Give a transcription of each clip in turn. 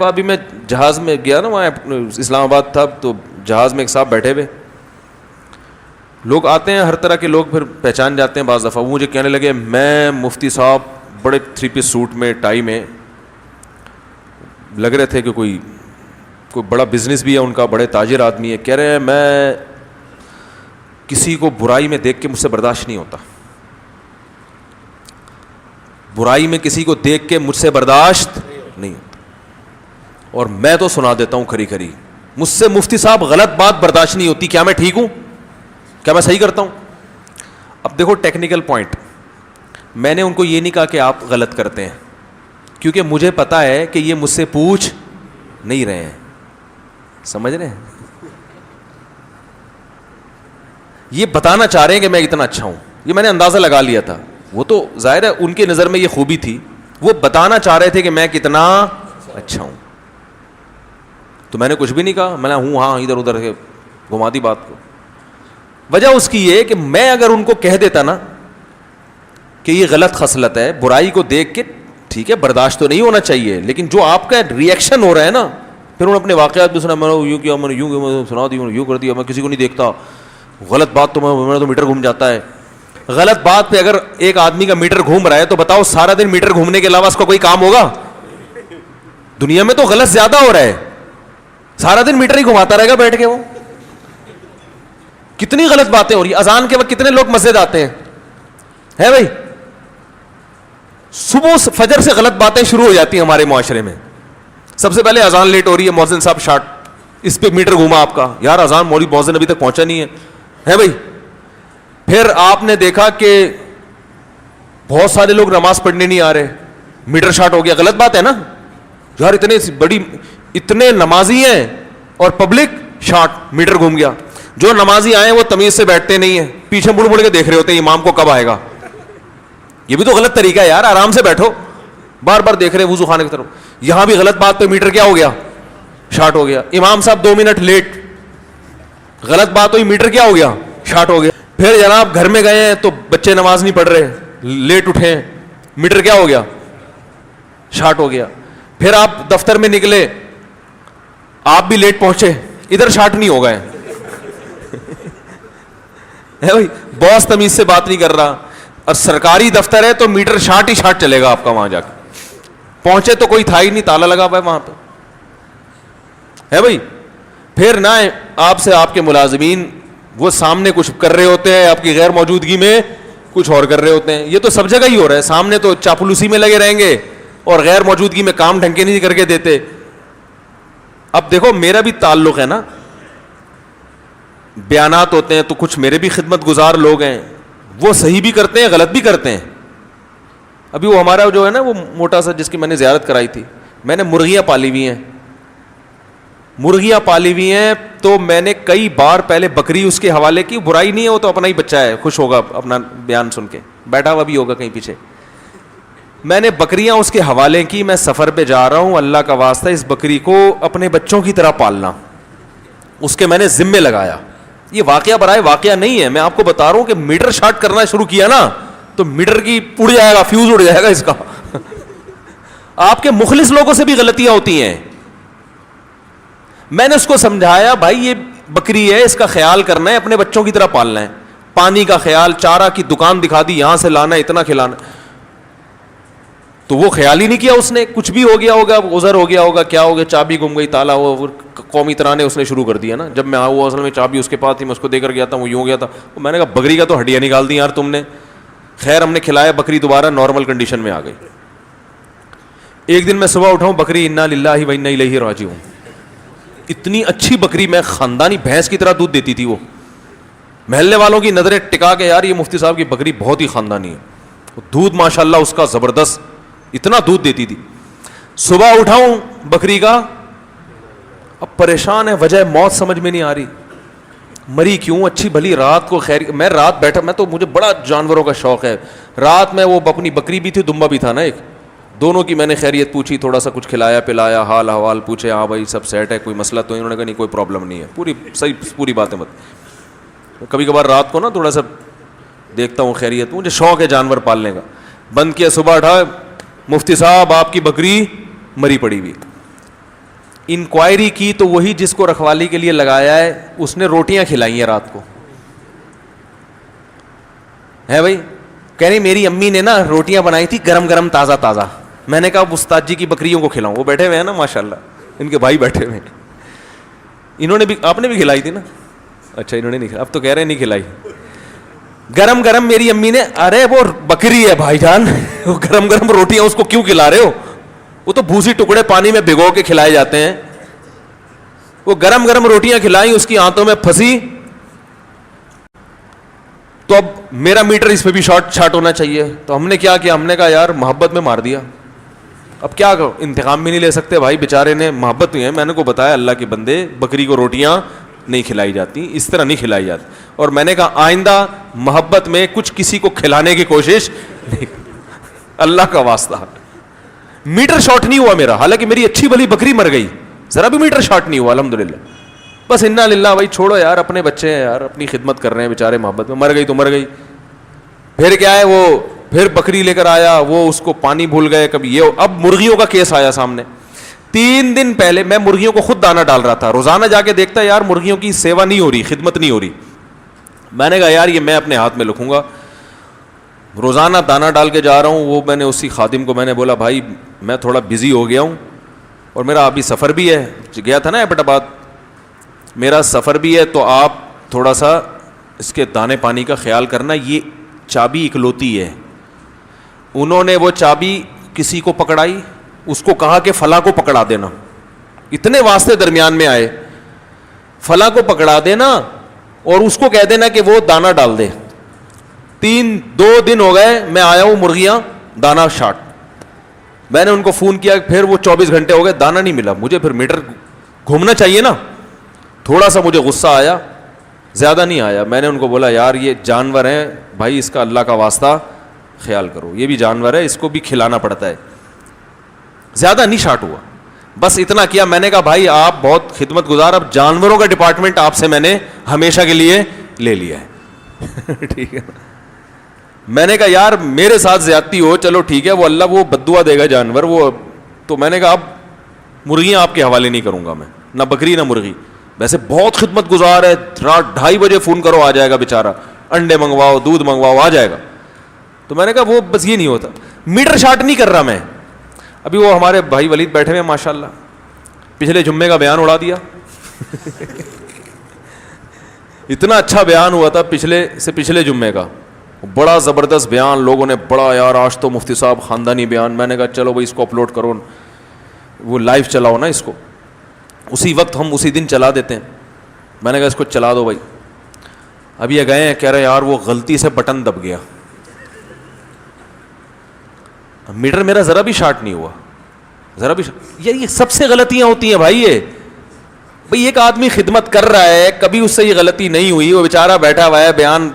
ابھی میں جہاز میں گیا نا, وہاں اسلام آباد تھا, تو جہاز میں ایک صاحب بیٹھے ہوئے, لوگ آتے ہیں ہر طرح کے لوگ, پھر پہچان جاتے ہیں بعض دفعہ. وہ مجھے کہنے لگے میں مفتی صاحب بڑے 3 پیس سوٹ میں ٹائی میں, لگ رہے تھے کہ کوئی بڑا بزنس بھی ہے ان کا, بڑے تاجر آدمی ہے. کہہ رہے ہیں میں کسی کو برائی میں دیکھ کے مجھ سے برداشت نہیں ہوتا, برائی میں کسی کو دیکھ کے مجھ سے برداشت نہیں ہوتا, اور میں تو سنا دیتا ہوں کھری کھری, مجھ سے مفتی صاحب غلط بات برداشت نہیں ہوتی. کیا میں ٹھیک ہوں؟ کیا میں صحیح کرتا ہوں؟ اب دیکھو ٹیکنیکل پوائنٹ, میں نے ان کو یہ نہیں کہا کہ آپ غلط کرتے ہیں, کیونکہ مجھے پتا ہے کہ یہ مجھ سے پوچھ نہیں رہے ہیں, سمجھ رہے ہیں؟ یہ بتانا چاہ رہے ہیں کہ میں اتنا اچھا ہوں, یہ میں نے اندازہ لگا لیا تھا. وہ تو ظاہر ہے ان کی نظر میں یہ خوبی تھی, وہ بتانا چاہ رہے تھے کہ میں کتنا اچھا ہوں. تو میں نے کچھ بھی نہیں کہا, میں نے ہوں ہاں ادھر ادھر گھما دی بات کو. وجہ اس کی یہ کہ میں اگر ان کو کہہ دیتا نا کہ یہ غلط خصلت ہے, برائی کو دیکھ کے ٹھیک ہے برداشت تو نہیں ہونا چاہیے, لیکن جو آپ کا ریئیکشن ہو رہا ہے نا, پھر انہوں نے اپنے واقعات بھی سنا, میں نے یوں کیا, میں نے یوں سنا دی, یوں کر دیا, میں کسی کو نہیں دیکھتا, غلط بات تو میں تو میٹر گھوم جاتا ہے. غلط بات پہ اگر ایک آدمی کا میٹر گھوم رہا ہے تو بتاؤ سارا دن میٹر گھومنے کے علاوہ اس کا کوئی کام ہوگا؟ دنیا میں تو غلط زیادہ ہو رہا ہے, سارا دن میٹر ہی گھماتا رہے گا بیٹھ کے. وہ کتنی غلط باتیں ہو رہی ہیں. اذان کے وقت کتنے لوگ مسجد آتے ہیں, ہے بھائی؟ صبح فجر سے غلط باتیں شروع ہو جاتی ہیں ہمارے معاشرے میں. سب سے پہلے اذان لیٹ ہو رہی ہے, مؤذن صاحب شارٹ, اس پہ میٹر گھوما آپ کا, یار اذان مولوی مؤذن ابھی تک پہنچا نہیں ہے بھائی. پھر آپ نے دیکھا کہ بہت سارے لوگ نماز پڑھنے نہیں آ رہے, میٹر شارٹ ہو گیا. غلط بات ہے نا یار, اتنے نمازی ہیں اور پبلک شارٹ, میٹر گھوم گیا. جو نمازی آئے وہ تمیز سے بیٹھتے نہیں ہیں, پیچھے مڑ مڑ کے دیکھ رہے ہوتے ہیں امام کو کب آئے گا. یہ بھی تو غلط طریقہ ہے یار, آرام سے بیٹھو, بار بار دیکھ رہے وضو خانے کی طرف. یہاں بھی غلط بات پہ میٹر کیا ہو گیا, شارٹ ہو گیا. امام صاحب 2 منٹ لیٹ, غلط بات ہوئی, میٹر کیا ہو گیا, شارٹ ہو گیا. پھر جناب گھر میں گئے ہیں تو بچے نماز نہیں پڑھ رہے, لیٹ اٹھے ہیں, میٹر کیا ہو گیا, شارٹ ہو گیا. پھر آپ دفتر میں نکلے, آپ بھی لیٹ پہنچے, ادھر شارٹ نہیں ہو گئے ہے بھائی. باس تمیز سے بات نہیں کر رہا, اور سرکاری دفتر ہے تو میٹر شارٹ ہی شارٹ چلے گا آپ کا. وہاں جا کے پہنچے تو کوئی تھا ہی نہیں, تالا لگا ہوا ہے وہاں پہ, ہے بھائی. پھر نہ آپ سے آپ کے ملازمین وہ سامنے کچھ کر رہے ہوتے ہیں, آپ کی غیر موجودگی میں کچھ اور کر رہے ہوتے ہیں. یہ تو سب جگہ ہی ہو رہا ہے, سامنے تو چاپلوسی میں لگے رہیں گے اور غیر موجودگی میں کام ڈھنگ کے نہیں کر کے دیتے. اب دیکھو میرا بھی تعلق ہے نا, بیانات ہوتے ہیں تو کچھ میرے بھی خدمت گزار لوگ ہیں, وہ صحیح بھی کرتے ہیں غلط بھی کرتے ہیں. ابھی وہ ہمارا جو ہے نا وہ موٹا سا جس کی میں نے زیارت کرائی تھی, میں نے مرغیاں پالی ہوئی ہیں, تو میں نے کئی بار پہلے بکری اس کے حوالے کی, برائی نہیں ہے, وہ تو اپنا ہی بچہ ہے, خوش ہوگا اپنا بیان سن کے, بیٹھا ہوا بھی ہوگا کہیں پیچھے. میں نے بکریاں اس کے حوالے کی, میں سفر پہ جا رہا ہوں, اللہ کا واسطہ اس بکری کو اپنے بچوں کی طرح پالنا, اس کے میں نے ذمے لگایا. یہ واقعہ برائے واقعہ نہیں ہے, میں آپ کو بتا رہا ہوں کہ میٹر شارٹ کرنا شروع کیا نا تو میٹر کی اڑ جائے گا, فیوز اڑ جائے گا اس کا. آپ کے مخلص لوگوں سے بھی غلطیاں ہوتی ہیں. میں نے اس کو سمجھایا بھائی یہ بکری ہے, اس کا خیال کرنا ہے, اپنے بچوں کی طرح پالنا ہے, پانی کا خیال, چارہ کی دکان دکھا دی, یہاں سے لانا, اتنا کھلانا. تو وہ خیال ہی نہیں کیا اس نے, کچھ بھی ہو گیا ہوگا, عذر ہو گیا ہوگا, کیا ہو گیا, چابی گم گئی, تالا ہوا, قومی ترانے اس نے شروع کر دیا نا. جب میں وہ اصل میں چابی اس کے پاس تھی, میں اس کو دے کر گیا تھا, وہ یوں گیا تھا. میں نے کہا بکری کا تو ہڈیاں نکال دی یار تم نے. خیر ہم نے کھلایا, بکری دوبارہ نارمل کنڈیشن میں آ گئی. ایک دن میں صبح اٹھا ہوں, بکری انا للہ و انا الیہ راجعون, اتنی اچھی بکری, میں خاندانی بھینس کی طرح دودھ دیتی تھی. وہ محلے والوں کی نظریں ٹکا کے, یار یہ مفتی صاحب کی بکری بہت ہی خاندانی ہے, دودھ ماشاءاللہ اس کا زبردست, اتنا دودھ دیتی تھی. صبح اٹھاؤں بکری کا, اب پریشان ہے, وجہ موت سمجھ میں نہیں آ رہی, مری کیوں, اچھی بھلی رات کو. خیر میں رات بیٹھا, میں تو مجھے بڑا جانوروں کا شوق ہے, رات میں وہ اپنی بکری بھی تھی, دمبا بھی تھا نا ایک, دونوں کی میں نے خیریت پوچھی, تھوڑا سا کچھ کھلایا پلایا, حال احوال پوچھے, ہاں بھائی سب سیٹ ہے, کوئی مسئلہ تو انہوں نے کہا نہیں کوئی پرابلم نہیں ہے, پوری صحیح پوری باتیں مت. کبھی کبھار رات کو نا تھوڑا سا دیکھتا ہوں خیریت, مجھے شوق ہے جانور پالنے کا. بند کیا, صبح اٹھا, مفتی صاحب آپ کی بکری مری پڑی ہوئی. انکوائری کی تو وہی جس کو رکھوالی کے لیے لگایا ہے اس نے روٹیاں کھلائی ہیں رات کو, ہے بھائی. کہہ رہی میری امی نے نا روٹیاں بنائی تھی گرم گرم تازہ تازہ. میں نے کہا استاد جی کی بکریوں کو کھلاؤں, وہ بیٹھے ہوئے ہیں نا ماشاء اللہ, ان کے بھائی بیٹھے ہوئے ہیں, انہوں نے بھی, آپ نے بھی کھلائی تھی نا, اچھا انہوں نے نہیں, اب تو کہہ رہے نہیں کھلائی. گرم گرم میری امی نے, ارے وہ بکری ہے بھائی جان, وہ گرم گرم روٹیاں اس کو کیوں کھلا رہے ہو, وہ تو بھوسی ٹکڑے پانی میں بھگو کے کھلائے جاتے ہیں. وہ گرم گرم روٹیاں کھلائیں, اس کی آنتوں میں پھنسی, تو اب میرا میٹر اس پہ بھی شارٹ ہونا چاہیے. تو ہم نے کیا کیا, ہم نے کہا یار محبت میں مار دیا. اب کیا کرو, انتقام بھی نہیں لے سکتے بھائی, بیچارے نے محبت ہوئی ہے. میں نے کو بتایا اللہ کے بندے بکری کو روٹیاں نہیں کھلائی جاتی, اس طرح نہیں کھلائی جاتی. اور میں نے کہا آئندہ محبت میں کچھ کسی کو کھلانے کی کوشش نہیں, اللہ کا واسطہ. میٹر شارٹ نہیں ہوا میرا, حالانکہ میری اچھی بھلی بکری مر گئی, ذرا بھی میٹر شارٹ نہیں ہوا الحمدللہ. بس انا للہ, بھائی چھوڑو یار, اپنے بچے ہیں یار, اپنی خدمت کر رہے ہیں بیچارے محبت میں, مر گئی تو مر گئی. پھر کیا ہے, وہ پھر بکری لے کر آیا, وہ اس کو پانی بھول گئے کبھی یہ. اب مرغیوں کا کیس آیا سامنے. 3 دن پہلے میں مرغیوں کو خود دانا ڈال رہا تھا, روزانہ جا کے دیکھتا یار مرغیوں کی سیوا نہیں ہو رہی, خدمت نہیں ہو رہی. میں نے کہا یار یہ میں اپنے ہاتھ میں لکھوں گا, روزانہ دانا ڈال کے جا رہا ہوں. وہ میں نے اسی خادم کو میں نے بولا بھائی میں تھوڑا بزی ہو گیا ہوں, اور میرا ابھی سفر بھی ہے, گیا تھا نا ایبٹ آباد, میرا سفر بھی ہے, تو آپ تھوڑا سا اس کے دانے پانی کا خیال کرنا. یہ چابی اکلوتی ہے. انہوں نے وہ چابی کسی کو پکڑائی, اس کو کہا کہ فلاں کو پکڑا دینا. اتنے واسطے درمیان میں آئے, فلاں کو پکڑا دینا اور اس کو کہہ دینا کہ وہ دانا ڈال دے. 2 دن ہو گئے, میں آیا ہوں مرغیاں دانا شاٹ. میں نے ان کو فون کیا, پھر وہ 24 گھنٹے ہو گئے, دانا نہیں ملا مجھے. پھر میٹر گھومنا چاہیے نا. تھوڑا سا مجھے غصہ آیا, زیادہ نہیں آیا. میں نے ان کو بولا یار یہ جانور ہیں بھائی, اس کا اللہ کا واسطہ خیال کرو, یہ بھی جانور ہے, اس کو بھی کھلانا پڑتا ہے. زیادہ نہیں شارٹ ہوا, بس اتنا کیا. میں نے کہا بھائی آپ بہت خدمت گزار, اب جانوروں کا ڈپارٹمنٹ آپ سے میں نے ہمیشہ کے لیے لے لیا ہے. ٹھیک ہے, میں نے کہا یار میرے ساتھ زیادتی ہو, چلو ٹھیک ہے, وہ اللہ وہ بددعا دے گا جانور وہ. تو میں نے کہا اب مرغیاں آپ کے حوالے نہیں کروں گا میں, نہ بکری نہ مرغی. ویسے بہت خدمت گزار ہے, رات 2:30 بجے فون کرو آ جائے گا بیچارہ, انڈے منگواؤ دودھ منگواؤ آ جائے گا. تو میں نے کہا وہ بس یہ نہیں ہوتا, میٹر شارٹ نہیں کر رہا میں. ابھی وہ ہمارے بھائی ولید بیٹھے ہوئے ماشاء اللہ, پچھلے جمعے کا بیان اڑا دیا. اتنا اچھا بیان ہوا تھا پچھلے جمعے کا, بڑا زبردست بیان, لوگوں نے بڑا یار آج تو مفتی صاحب خاندانی بیان. میں نے کہا چلو بھائی اس کو اپلوڈ کرو, وہ لائیو چلاؤ نا اس کو, اسی وقت ہم اسی دن چلا دیتے ہیں. میں نے کہا اس کو چلا دو بھائی. اب یہ گئے ہیں, کہہ رہے یار وہ غلطی سے بٹن دب گیا, میٹر میرا ذرا بھی شارٹ نہیں ہوا, ذرا بھی. یہ سب سے غلطیاں ہوتی ہیں بھائی. یہ بھائی ایک آدمی خدمت کر رہا ہے, کبھی اس سے یہ غلطی نہیں ہوئی, وہ بیچارہ بیٹھا ہوا ہے, بیان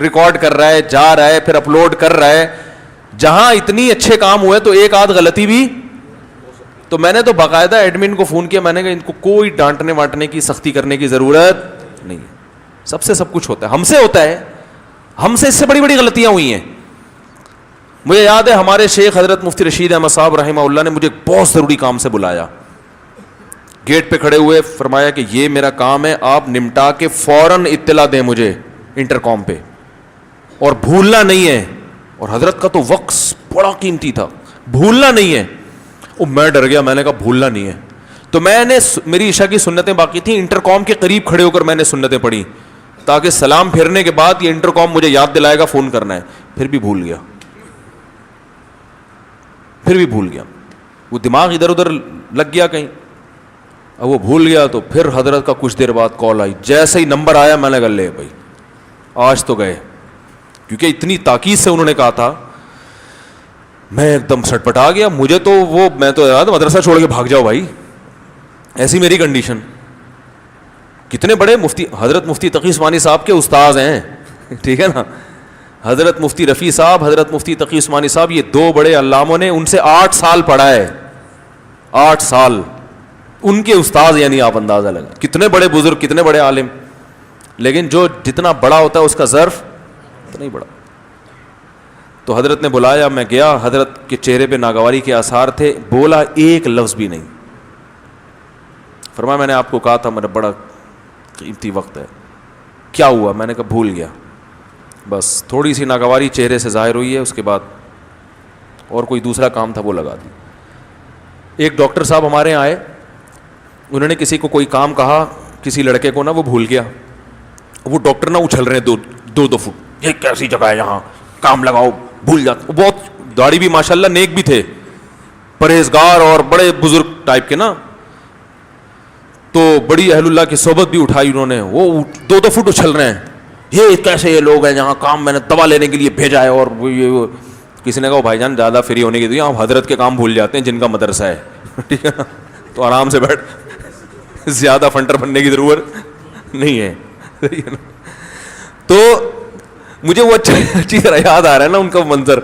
ریکارڈ کر رہا ہے, جا رہا ہے, پھر اپلوڈ کر رہا ہے. جہاں اتنی اچھے کام ہوئے تو ایک آدھ غلطی بھی. تو میں نے تو باقاعدہ ایڈمن کو فون کیا, میں نے کہا ان کو کوئی ڈانٹنے وانٹنے کی سختی کرنے کی ضرورت نہیں ہے, سب سے سب کچھ ہوتا ہے, ہم سے ہوتا ہے, ہم سے اس سے بڑی بڑی غلطیاں ہوئی ہیں. مجھے یاد ہے ہمارے شیخ حضرت مفتی رشید احمد صاحب رحمہ اللہ نے مجھے بہت ضروری کام سے بلایا, گیٹ پہ کھڑے ہوئے, فرمایا کہ یہ میرا کام ہے, آپ نمٹا کے فوراً اطلاع دیں مجھے انٹرکام پہ, اور بھولنا نہیں ہے. اور حضرت کا تو وقت بڑا قیمتی تھا, بھولنا نہیں ہے. میں ڈر گیا, میں نے کہا بھولنا نہیں ہے. تو میں نے, میری عشاء کی سنتیں باقی تھیں, انٹرکام کے قریب کھڑے ہو کر میں نے سنتیں پڑھی, تاکہ سلام پھیرنے کے بعد یہ انٹرکام مجھے یاد دلائے گا فون کرنا ہے. پھر بھی بھول گیا, وہ دماغ ادھر ادھر لگ گیا کہیں, اب وہ بھول گیا. تو پھر حضرت کا کچھ دیر بعد کال آئی, جیسے ہی نمبر آیا میں نے کہا لے بھائی آج تو گئے, کیونکہ اتنی تاکید سے انہوں نے کہا تھا. میں ایک دم سٹپٹا گیا, مجھے تو وہ, میں تو یاد مدرسہ چھوڑ کے بھاگ جاؤ بھائی, ایسی میری کنڈیشن. کتنے بڑے مفتی, حضرت مفتی تقی عثمانی صاحب کے استاذ ہیں, ٹھیک ہے نا, حضرت مفتی رفیع صاحب, حضرت مفتی تقی عثمانی صاحب, یہ 2 بڑے علاموں نے ان سے 8 سال پڑھا ہے, 8 سال ان کے استاذ. یعنی آپ اندازہ لگا کتنے بڑے بزرگ, کتنے بڑے عالم. لیکن جو جتنا بڑا ہوتا ہے اس کا ظرف اتنا ہی بڑا. تو حضرت نے بلایا, میں گیا, حضرت کے چہرے پہ ناگواری کے آثار تھے, بولا ایک لفظ بھی نہیں, فرمایا میں نے آپ کو کہا تھا میرا بڑا قیمتی وقت ہے. کیا ہوا؟ میں نے کہا بھول گیا. بس تھوڑی سی ناگواری چہرے سے ظاہر ہوئی ہے, اس کے بعد اور کوئی دوسرا کام تھا وہ لگا دی. ایک ڈاکٹر صاحب ہمارے یہاں آئے, انہوں نے کسی کو کوئی کام کہا, کسی لڑکے کو نا وہ بھول گیا. وہ ڈاکٹر نا اچھل رہے ہیں 2 فٹ, یہ کیسی جگہ ہے یہاں, کام لگاؤ, بھول جاتا. بہت داڑھی بھی ماشاءاللہ نیک بھی تھے, پرہیزگار اور بڑے بزرگ ٹائپ کے نا, تو بڑی اہل اللہ کی صحبت بھی اٹھائی انہوں نے. وہ 2 فٹ اچھل رہے ہیں, یہ کیسے یہ لوگ ہیں یہاں, کام میں نے دوا لینے کے لیے بھیجا ہے. اور یہ کسی نے کہا بھائی جان زیادہ فری ہونے کی تو آپ حضرت کے کام بھول جاتے ہیں جن کا مدرسہ ہے, ٹھیک ہے نا, تو آرام سے بیٹھ, زیادہ فنٹر بننے کی ضرورت نہیں ہے. تو مجھے وہ اچھی طرح یاد آ رہا ہے نا ان کا منظر,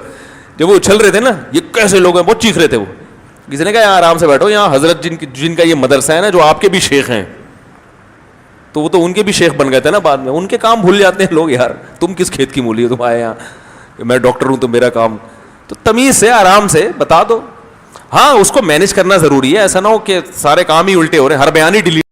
جب وہ اچھل رہے تھے نا, یہ کیسے لوگ ہیں, بہت چیخ رہے تھے وہ. کسی نے کہا یہاں آرام سے بیٹھو, یہاں حضرت جن کا یہ مدرسہ ہے نا, جو آپ کے بھی شیخ ہیں, تو وہ تو ان کے بھی شیخ بن گئے تھے نا بعد میں, ان کے کام بھول جاتے ہیں لوگ. یار تم کس کھیت کی مولی ہو, تم آئے یہاں, میں ڈاکٹر ہوں تو میرا کام. تو تمیز سے آرام سے بتا دو. ہاں اس کو مینیج کرنا ضروری ہے, ایسا نہ ہو کہ سارے کام ہی الٹے ہو رہے ہیں, ہر بیان ہی ڈیلیٹ